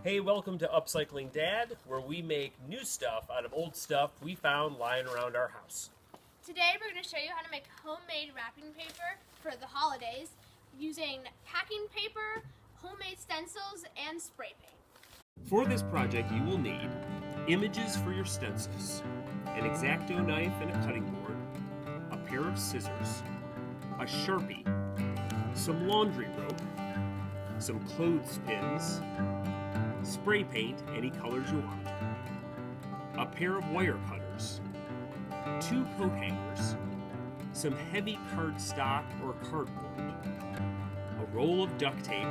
Hey, welcome to Upcycling Dad, where we make new stuff out of old stuff we found lying around our house. Today we're going to show you how to make homemade wrapping paper for the holidays using packing paper, homemade stencils, and spray paint. For this project you will need images for your stencils, an X-Acto knife and a cutting board, a pair of scissors, a Sharpie, some laundry rope, some clothespins, spray paint any colors you want, a pair of wire cutters, 2 coat hangers, some heavy cardstock or cardboard, a roll of duct tape,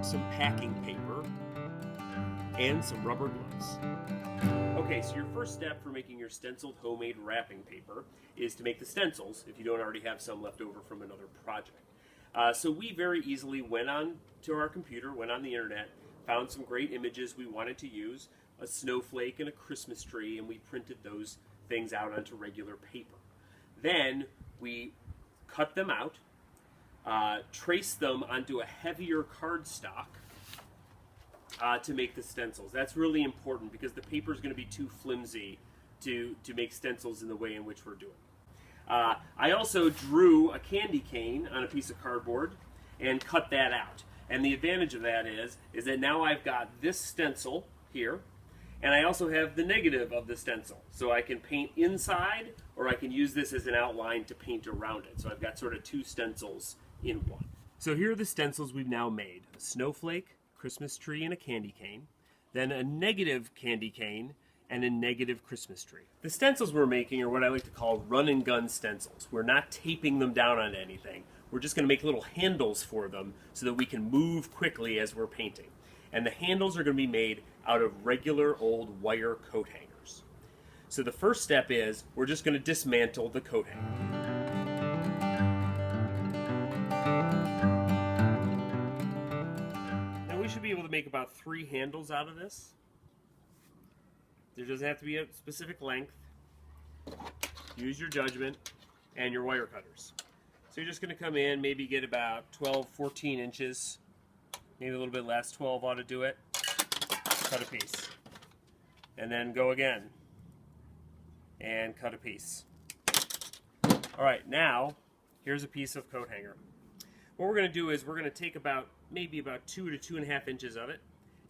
some packing paper, and some rubber gloves. Okay, so your first step for making your stenciled homemade wrapping paper is to make the stencils if you don't already have some left over from another project. So we very easily went on to our computer, went on the internet, found some great images we wanted to use, a snowflake and a Christmas tree, and we printed those things out onto regular paper. Then we cut them out, traced them onto a heavier cardstock to make the stencils. That's really important because the paper is going to be too flimsy to make stencils in the way in which we're doing. I also drew a candy cane on a piece of cardboard and cut that out. And the advantage of that is that now I've got this stencil here, and I also have the negative of the stencil. So I can paint inside, or I can use this as an outline to paint around it. So I've got sort of 2 stencils in one. So here are the stencils we've now made. A snowflake, Christmas tree, and a candy cane. Then a negative candy cane, and a negative Christmas tree. The stencils we're making are what I like to call run and gun stencils. We're not taping them down on anything. We're just going to make little handles for them so that we can move quickly as we're painting. And the handles are going to be made out of regular old wire coat hangers. So the first step is we're just going to dismantle the coat hanger. Now we should be able to make about 3 handles out of this. There doesn't have to be a specific length. Use your judgment and your wire cutters. So you're just going to come in, maybe get about 12, 14 inches, maybe a little bit less, 12 ought to do it. Cut a piece. And then go again. And cut a piece. Alright, now, here's a piece of coat hanger. What we're going to do is we're going to take maybe about 2 to 2.5 inches of it,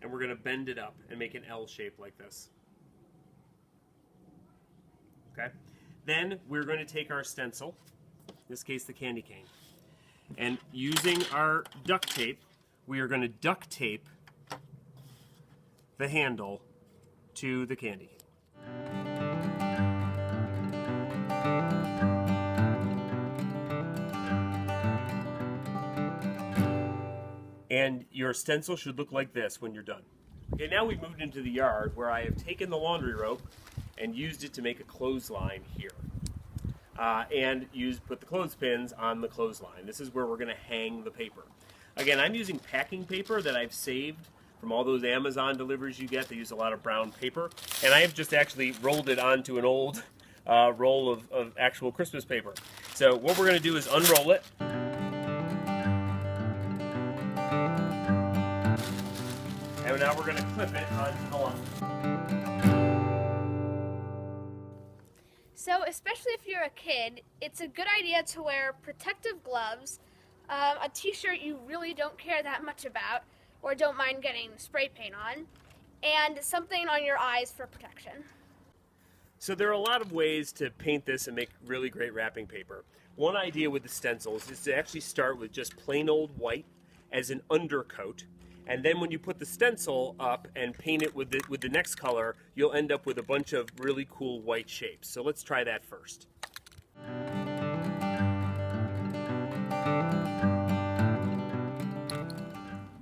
and we're going to bend it up and make an L shape like this. Okay? Then we're going to take our stencil, in this case the candy cane, and using our duct tape, we are going to duct tape the handle to the candy cane. And your stencil should look like this when you're done. Okay, now we've moved into the yard where I have taken the laundry rope and used it to make a clothesline here. And put the clothespins on the clothesline. This is where we're going to hang the paper. Again, I'm using packing paper that I've saved from all those Amazon deliveries you get. They use a lot of brown paper. And I have just actually rolled it onto an old roll of actual Christmas paper. So what we're going to do is unroll it. And now we're going to clip it onto the line. So especially if you're a kid, it's a good idea to wear protective gloves, a t-shirt you really don't care that much about or don't mind getting spray paint on, and something on your eyes for protection. So there are a lot of ways to paint this and make really great wrapping paper. One idea with the stencils is to actually start with just plain old white as an undercoat. And then when you put the stencil up and paint it with the next color, you'll end up with a bunch of really cool white shapes. So let's try that first.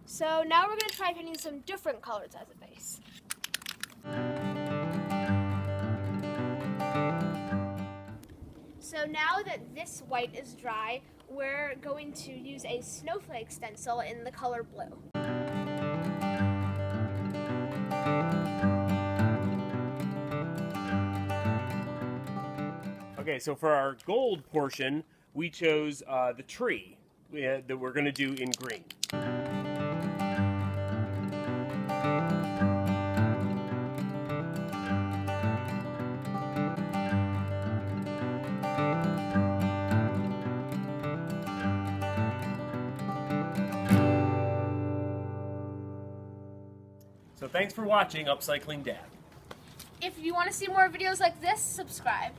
So now we're going to try painting some different colors as a base. So now that this white is dry, we're going to use a snowflake stencil in the color blue. Okay, so for our gold portion, we chose the tree that we're going to do in green. So thanks for watching Upcycling Dad. If you want to see more videos like this, subscribe.